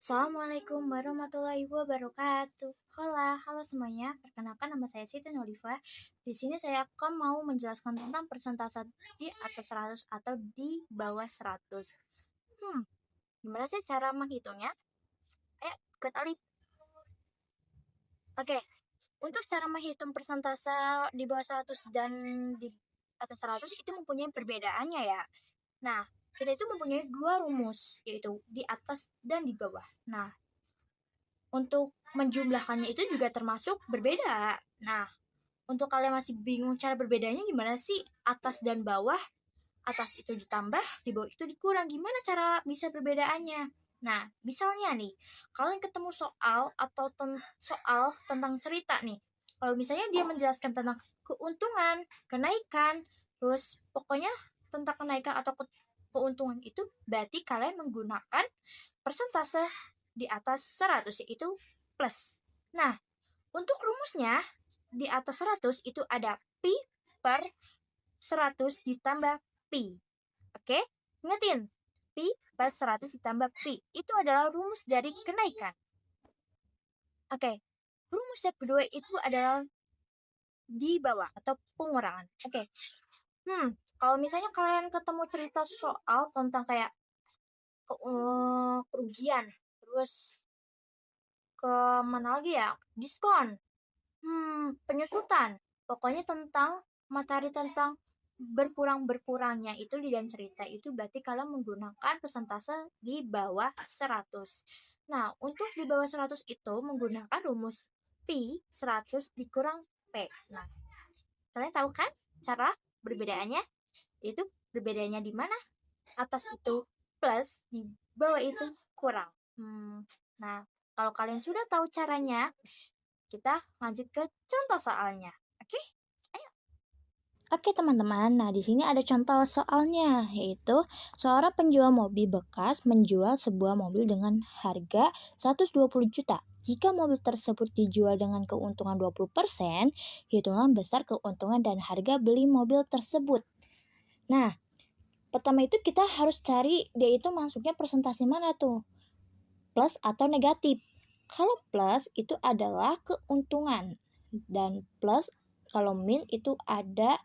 Assalamualaikum warahmatullahi wabarakatuh. Halo semuanya. Perkenalkan nama saya Siti Noliva. Di sini saya akan mau menjelaskan tentang persentase di atas 100 atau di bawah 100. Gimana sih cara menghitungnya? Ikut Alif. Oke. Untuk cara menghitung persentase di bawah 100 dan di atas 100 itu mempunyai perbedaannya ya. Nah, kita itu mempunyai dua rumus, yaitu di atas dan di bawah. Nah, untuk menjumlahkannya itu juga termasuk berbeda. Nah, untuk kalian masih bingung cara berbedanya gimana sih atas dan bawah? Atas itu ditambah, di bawah itu dikurang. Gimana cara bisa perbedaannya? Nah, misalnya nih, kalian ketemu soal atau soal tentang cerita nih. Kalau misalnya dia menjelaskan tentang keuntungan, kenaikan, terus pokoknya tentang kenaikan atau keuntungan itu berarti kalian menggunakan persentase di atas 100 yaitu plus. Nah, untuk rumusnya di atas 100 itu ada pi per 100 ditambah pi. Oke? Ingetin, pi per 100 ditambah pi. Itu adalah rumus dari kenaikan. Oke. Rumus yang kedua itu adalah di bawah atau pengurangan. Oke. Kalau misalnya kalian ketemu cerita soal tentang kayak kerugian, terus ke mana lagi ya? Diskon, penyusutan. Pokoknya tentang materi tentang berkurang-berkurangnya itu di dalam cerita itu berarti kalian menggunakan persentase di bawah 100. Nah, untuk di bawah 100 itu menggunakan rumus Pi 100 dikurang P. Nah, kalian tahu kan cara perbedaannya? Itu perbedaannya di mana? Atas itu plus, di bawah itu kurang. Nah, kalau kalian sudah tahu caranya, kita lanjut ke contoh soalnya. Oke? Ayo. Oke teman-teman, nah di sini ada contoh soalnya, yaitu seorang penjual mobil bekas menjual sebuah mobil dengan harga 120 juta. Jika mobil tersebut dijual dengan keuntungan 20%, hitunglah besar keuntungan dan harga beli mobil tersebut. Nah, pertama itu kita harus cari dia itu masuknya persentase mana tuh? Plus atau negatif. Kalau plus itu adalah keuntungan dan plus kalau min itu ada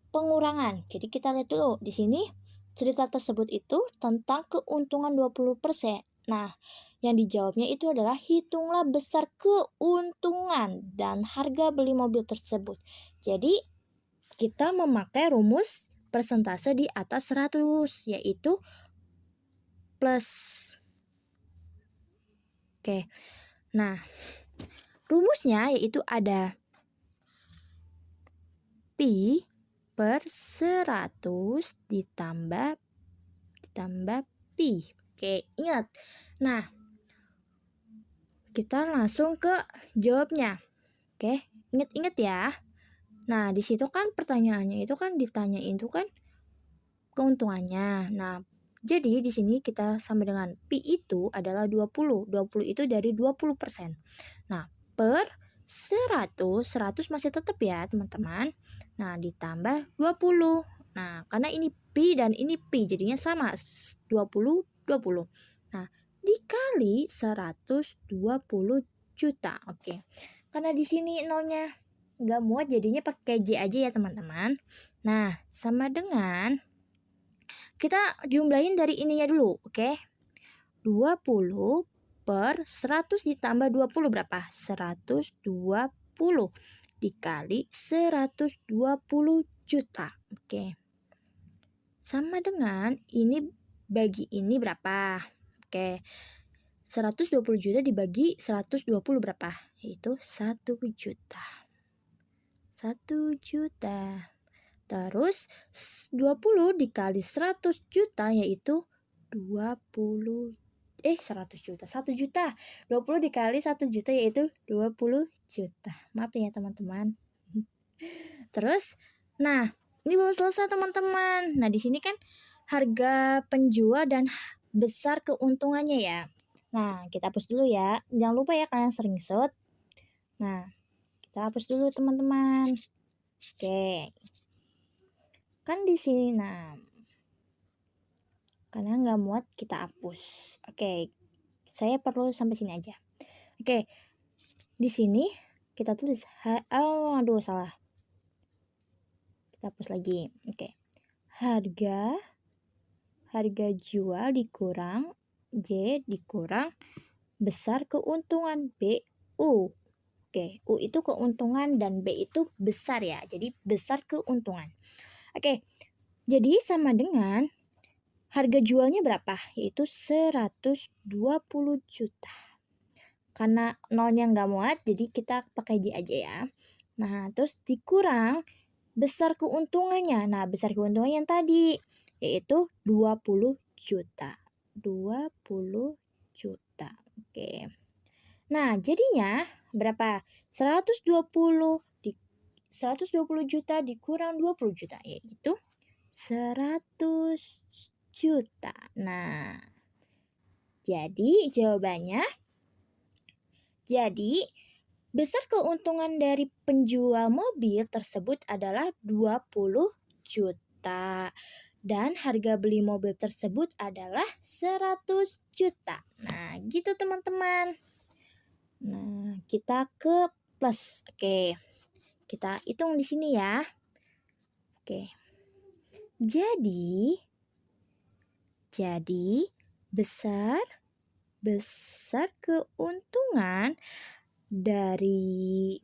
pengurangan. Jadi kita lihat dulu di sini cerita tersebut itu tentang keuntungan 20%. Nah, yang dijawabnya itu adalah hitunglah besar keuntungan dan harga beli mobil tersebut. Jadi kita memakai rumus persentase di atas 100 yaitu plus. Oke. Nah, rumusnya yaitu ada pi per 100 ditambah pi. Oke, ingat. Nah, kita langsung ke jawabnya. Oke, ingat-ingat ya. Nah, di situ kan pertanyaannya itu kan ditanyain itu kan keuntungannya. Nah, jadi di sini kita sama dengan pi itu adalah 20. 20 itu dari 20%. Nah, per 100 masih tetap ya, teman-teman. Nah, ditambah 20. Nah, karena ini pi dan ini pi jadinya sama 20 20. Nah, dikali 120 juta. Oke. Karena di sini nolnya nggak muat jadinya pakai J aja ya, teman-teman. Nah, sama dengan kita jumlahin dari ininya dulu, oke? 20 per 100 ditambah 20 berapa? 120 dikali 120 juta. Oke. Sama dengan ini bagi ini berapa? Oke. 120 juta dibagi 120 berapa? Yaitu 1 juta. 1 juta. Terus 20 dikali 100 juta yaitu 100 juta. 1 juta. 20 dikali 1 juta yaitu 20 juta. Maaf ya teman-teman. Terus, nah, ini belum selesai teman-teman. Nah, di sini kan harga penjual dan besar keuntungannya ya. Nah, kita hapus dulu ya. Jangan lupa ya kalian screenshot. Nah, kita hapus dulu teman-teman. Oke. Kan di sini, nah, karena nggak muat kita hapus. Oke, saya perlu sampai sini aja. Oke, di sini kita tulis salah. Kita hapus lagi. Oke. Harga jual dikurang J dikurang besar keuntungan B U. Oke, U itu keuntungan dan B itu besar ya. Jadi besar keuntungan. Oke. Jadi sama dengan harga jualnya berapa? Yaitu 120 juta. Karena nolnya nggak muat, jadi kita pakai J aja ya. Nah, terus dikurang besar keuntungannya. Nah, besar keuntungannya yang tadi, yaitu 20 juta. 20 juta. Oke. Nah, jadinya berapa? 120 juta dikurang 20 juta, yaitu 100 juta. Nah, jadi jawabannya, besar keuntungan dari penjual mobil tersebut adalah 20 juta. Dan harga beli mobil tersebut adalah 100 juta. Nah, gitu teman-teman. Nah, kita ke plus. Oke. Kita hitung di sini ya. Oke. Jadi besar keuntungan dari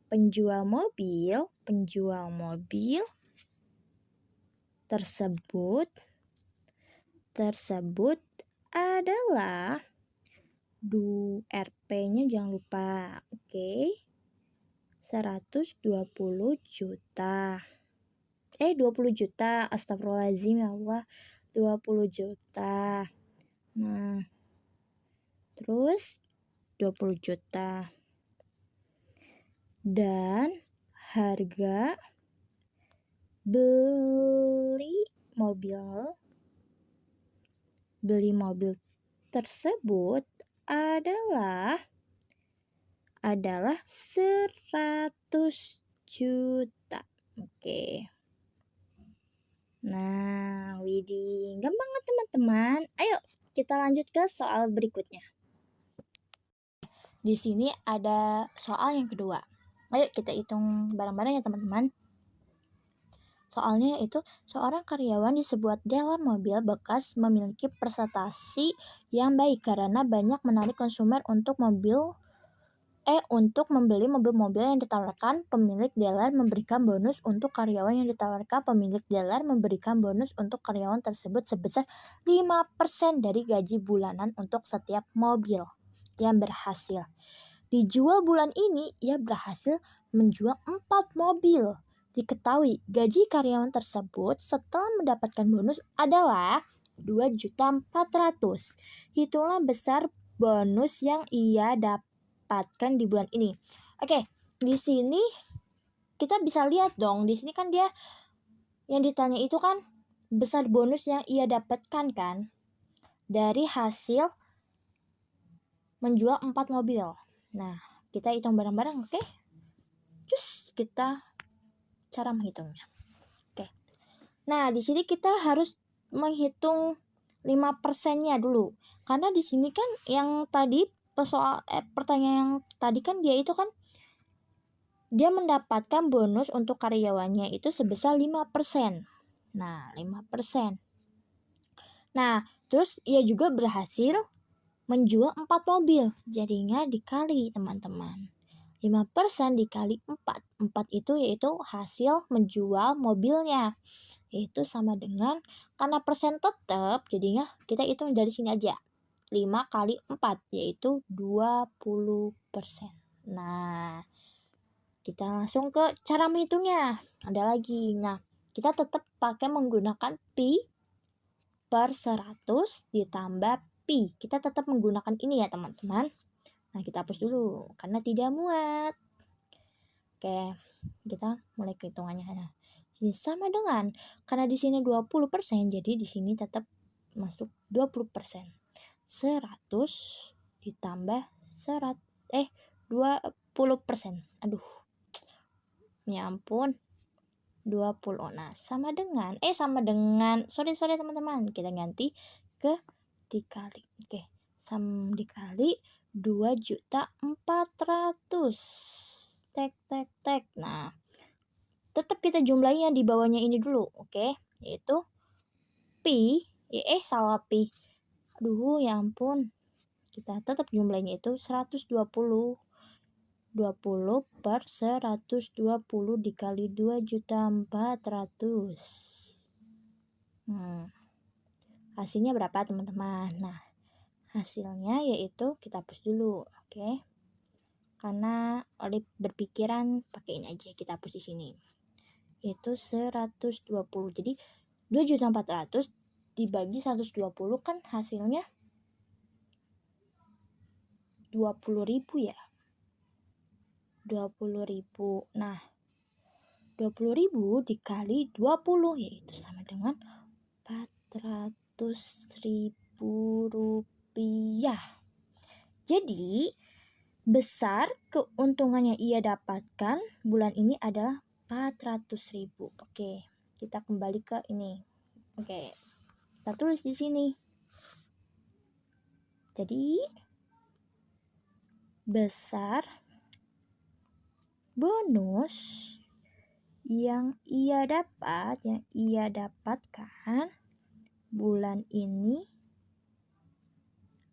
penjual mobil tersebut adalah RP-nya jangan lupa. Oke. 120 juta. 20 juta. Astagfirullahaladzim ya Allah. 20 juta. Nah, terus 20 juta. Dan harga beli mobil tersebut adalah 100 juta. Oke. Nah, widih, gampang banget teman-teman. Ayo kita lanjut ke soal berikutnya. Di sini ada soal yang kedua. Ayo kita hitung bareng-bareng ya teman-teman. Soalnya yaitu seorang karyawan di sebuah dealer mobil bekas memiliki prestasi yang baik karena banyak menarik konsumen untuk membeli mobil-mobil yang ditawarkan pemilik dealer memberikan bonus untuk karyawan yang ditawarkan pemilik dealer memberikan bonus untuk karyawan tersebut sebesar 5% dari gaji bulanan untuk setiap mobil yang berhasil dijual bulan ini. Ia berhasil menjual 4 mobil. Diketahui gaji karyawan tersebut setelah mendapatkan bonus adalah 2.400.000. Hitunglah besar bonus yang ia dapatkan di bulan ini. Oke, di sini kita bisa lihat dong. Di sini kan dia yang ditanya itu kan besar bonus yang ia dapatkan kan dari hasil menjual 4 mobil. Nah, kita hitung bareng-bareng, oke? Cus, kita cara menghitungnya. Oke. Nah, di sini kita harus menghitung 5%-nya dulu. Karena di sini kan yang tadi pertanyaan yang tadi kan dia mendapatkan bonus untuk karyawannya itu sebesar 5%. Nah, 5%. Nah, terus ia juga berhasil menjual 4 mobil. Jadinya dikali teman-teman. 5% dikali 4. 4 itu yaitu hasil menjual mobilnya. Itu sama dengan, karena persen tetap, jadinya kita hitung dari sini aja. 5 kali 4 yaitu 20%. Nah, kita langsung ke cara menghitungnya. Ada lagi. Nah, kita tetap pakai menggunakan pi per 100 ditambah pi. Kita tetap menggunakan ini ya teman-teman. Nah, kita hapus dulu karena tidak muat. Oke, kita mulai kehitungannya. Nah, sini sama dengan, karena di sini 20%, jadi di sini tetap masuk 20%. 100 ditambah 20%. Aduh. Ya ampun. 20. Nah, sama dengan sorry teman-teman. Kita ganti ke dikali. Oke. dikali 2.400.000. Tek. Nah, tetap kita jumlahnya di bawahnya ini dulu, oke? Yaitu pi, salah pi. Aduh, ya ampun. Kita tetap jumlahnya itu 120. 20 per 120 dikali 2.400.000. Hasilnya berapa, teman-teman? Nah, hasilnya yaitu kita hapus dulu, oke? Karena Olip berpikiran pakai ini aja, kita hapus di sini. Itu 120. Jadi 2.400.000 dibagi 120 kan hasilnya 20.000 ya. 20.000. Nah, 20.000 dikali 20 yaitu sama dengan 400.000 rupiah. Jadi besar keuntungan yang ia dapatkan bulan ini adalah 400.000. Oke, kita kembali ke ini. Oke, kita tulis di sini. Jadi besar bonus yang ia dapatkan bulan ini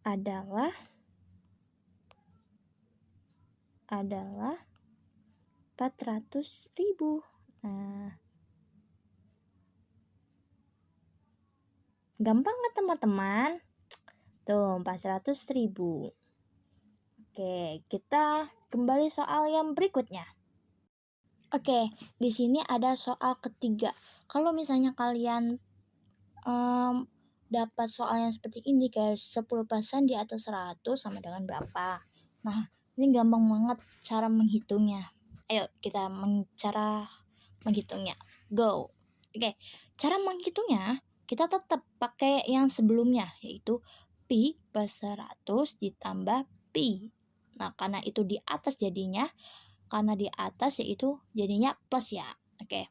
adalah 400.000. Nah, gampang kan teman-teman? Tuh, 400.000. Oke, kita kembali soal yang berikutnya. Oke, di sini ada soal ketiga. Kalau misalnya kalian dapat soal yang seperti ini, kayak 10% di atas 100 sama dengan berapa? Nah, ini gampang banget cara menghitungnya. Ayo kita cara menghitungnya. Go. Oke, cara menghitungnya kita tetap pakai yang sebelumnya, yaitu pi per 100 ditambah pi. Nah, karena itu di atas jadinya, karena di atas yaitu jadinya plus ya. Oke.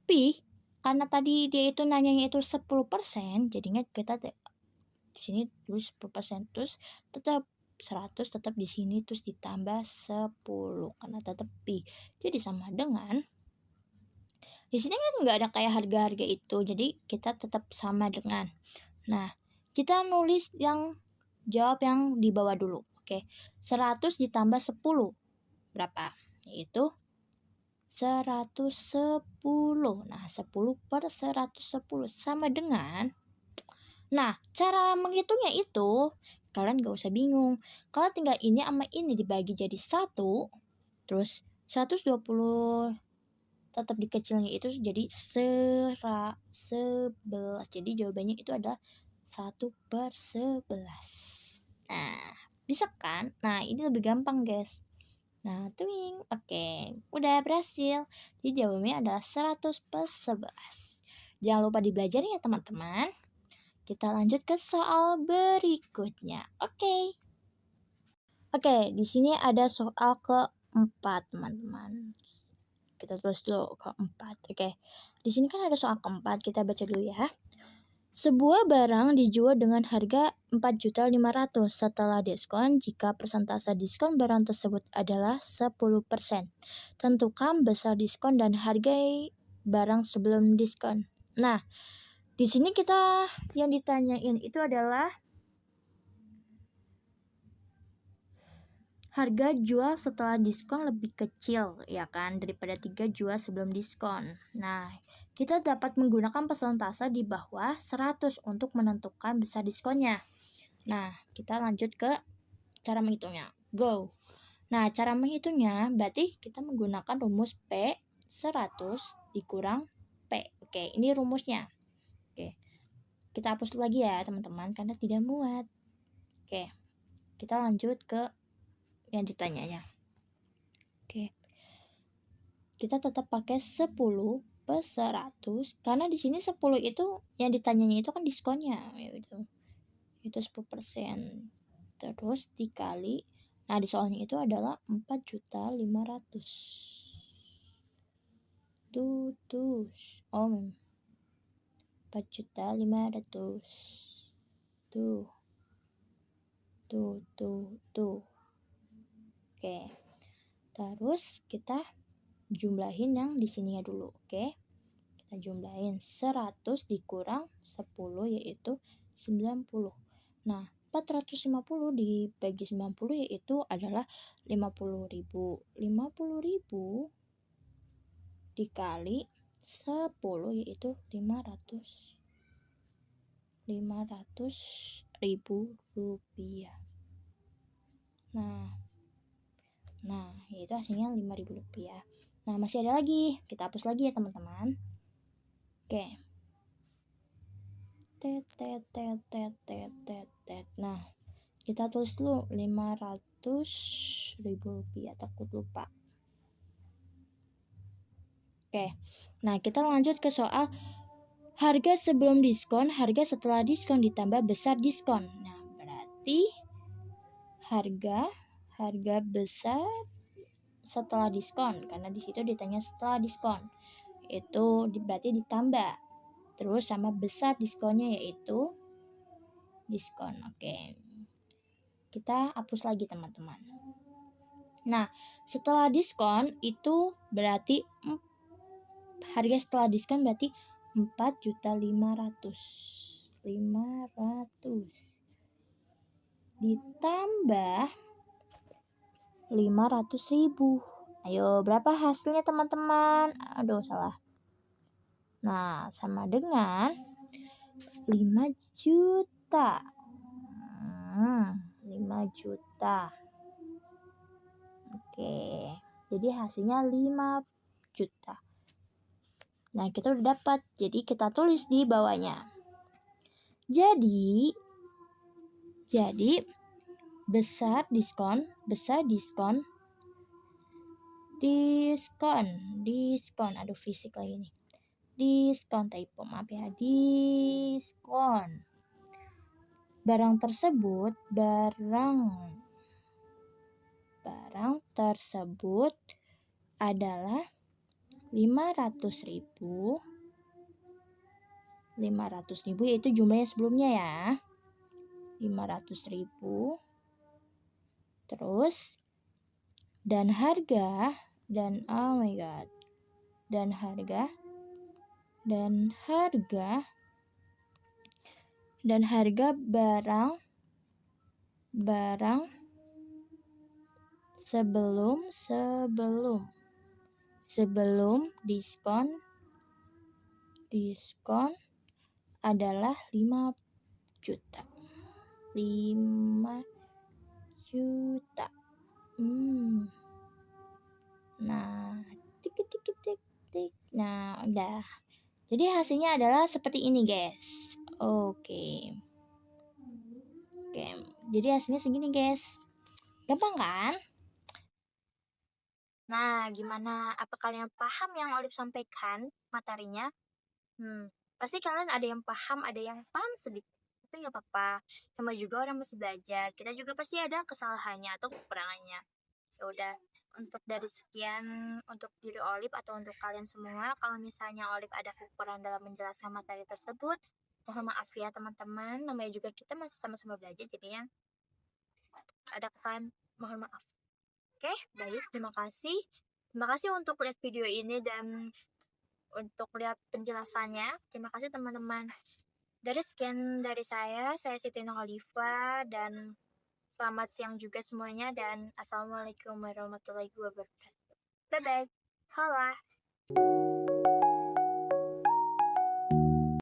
Pi, karena tadi dia itu nanyanya itu 10%, jadinya kita di sini tulis 10%, terus tetap 100 tetap di sini terus ditambah 10 karena tetap pi. Jadi sama dengan di sini kan nggak ada kayak harga-harga itu, jadi kita tetap sama dengan. Nah, kita nulis yang jawab yang di bawah dulu. Oke, 100 ditambah 10 berapa? Yaitu 110. Nah, 10 per 110 sama dengan. Nah, cara menghitungnya itu kalian gak usah bingung. Kalau tinggal ini sama ini dibagi jadi 1, terus 120 tetap dikecilnya itu jadi 11. Jadi jawabannya itu adalah 1 per 11. Nah, bisa kan? Nah, ini lebih gampang, guys. Nah, twing. Oke, udah berhasil. Jadi jawabannya adalah 100 per 11. Jangan lupa dibelajarin ya, teman-teman. Kita lanjut ke soal berikutnya. Oke, di sini ada soal keempat, teman-teman. Kita tulis dulu keempat. Oke, di sini kan ada soal keempat. Kita baca dulu ya. Sebuah barang dijual dengan harga 4.500.000 setelah diskon jika persentase diskon barang tersebut adalah 10%. Tentukan besar diskon dan harga barang sebelum diskon. Nah, di sini kita yang ditanyain itu adalah harga jual setelah diskon lebih kecil, ya kan, daripada 3 jual sebelum diskon. Nah, kita dapat menggunakan persentase di bawah 100 untuk menentukan besar diskonnya. Nah, kita lanjut ke cara menghitungnya. Go! Nah, cara menghitungnya berarti kita menggunakan rumus P 100 dikurang P. Oke, ini rumusnya. Oke, kita hapus lagi ya, teman-teman, karena tidak muat. Oke, kita lanjut ke yang ditanyanya. Oke. Kita tetap pakai 10 per 100 karena di sini 10 itu yang ditanyanya itu kan diskonnya yaitu 10%. Terus dikali, nah di soalnya itu adalah 4.500.000. Tuh. 4.500.000. Tuh. Tuh. Oke. Terus kita jumlahin yang di sininya dulu, oke? Kita jumlahin 100 dikurang 10 yaitu 90. Nah, 450 dibagi 90 yaitu adalah 50.000. 50.000 dikali 10 yaitu 500.000 rupiah. Nah, itu hasilnya 5.000 rupiah. Nah, masih ada lagi. Kita hapus lagi ya, teman-teman. Oke. Nah, kita tulis dulu 500.000 rupiah, takut lupa. Oke. Nah, kita lanjut ke soal harga sebelum diskon, harga setelah diskon ditambah besar diskon. Nah, berarti harga besar setelah diskon, karena di situ ditanya setelah diskon. Itu berarti ditambah. Terus sama besar diskonnya yaitu diskon. Oke. Kita hapus lagi, teman-teman. Nah, setelah diskon itu berarti harga setelah diskon berarti 4.500.000 ditambah 500.000. Ayo, berapa hasilnya, teman-teman? Aduh, salah. Nah, sama dengan 5 juta. 5 juta. Oke. Jadi hasilnya 5 juta. Nah, kita udah dapat. Jadi kita tulis di bawahnya. Jadi besar diskon. Aduh, fisik lagi nih. Diskon, typo, maaf ya. Diskon. Barang tersebut adalah 500.000. 500.000 yaitu jumlahnya sebelumnya ya. 500.000. Terus dan harga barang sebelum diskon adalah 5 juta. 5 juta. Nah, tik. Nah, udah. Jadi hasilnya adalah seperti ini, guys. Oke. Jadi hasilnya segini, guys. Gampang kan? Nah, gimana? Apa kalian paham yang Olive sampaikan materinya? Pasti kalian ada yang paham sedikit. Tapi nggak apa-apa. Sama juga orang masih belajar. Kita juga pasti ada kesalahannya atau kekurangannya. Ya udah, untuk dari sekian untuk diri Olive atau untuk kalian semua, kalau misalnya Olive ada kekurangan dalam menjelaskan materi tersebut, mohon maaf ya teman-teman. Namanya juga kita masih sama-sama belajar, jadi yang ada kesalahan, mohon maaf. Oke, baik, terima kasih. Terima kasih untuk lihat video ini dan untuk lihat penjelasannya. Terima kasih teman-teman. Dari sekian dari saya Siti Nurhalifa, dan selamat siang juga semuanya, dan assalamualaikum warahmatullahi wabarakatuh. Bye bye. Hola.